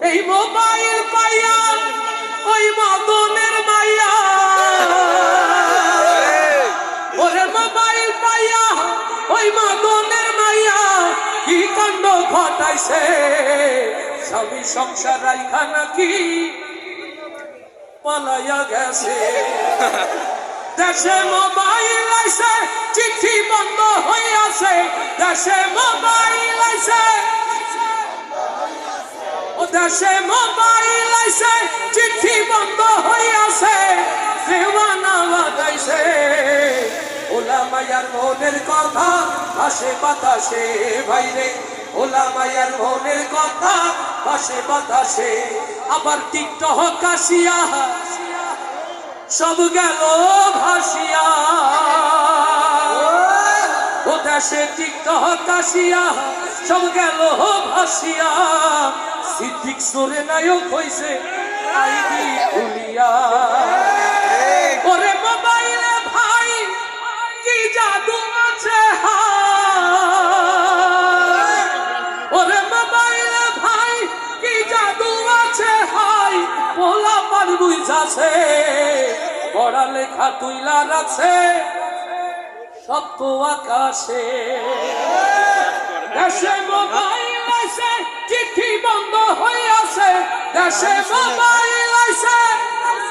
এই মোবাইল পাইয়া ওই মদনের মাইয়া, ওরে মোবাইল পাইয়া ওই মদনের মাইয়া কি কাণ্ড ঘটাইছে। স্বামী সংসার রাইখা নাকি পালাইয়া গেছে। দেশে মোবাইল আইছে, চিঠি বন্ধ হইয়াছে। দেশে মোবাইল আইছে, ও দেশে মোবাইল আইছে, চিঠি বন্ধ হইয়াছে। দেওয়ানা বাজাইছে, ওলা মায়ার মনের কথা ভাসে বাতাসে ভাইরে। ওলা মায়ার মনের কথা ভাসে বাতাসে। আবার টিকটক কাশিয়া সব গেল ভাসিয়া। ও দেশে টিকটক কাশিয়া সব গেল ভাসিয়া। সিদ্দিক সোরে নায়ক হইছে আইডি খুলিয়া। ওরে মোবাইলে ভাই কি জাদু আছে, ওরে মোবাইলে ভাই কি জাদু আছে। হাই পোলা পার বুঝাছে, পড়ালেখা তুইলা রাখছে সত্য আকাশে। দেশে মোবাইল আছে, চিঠি বন্ধ হইয়াছে। দেশে মোবাইল আছে,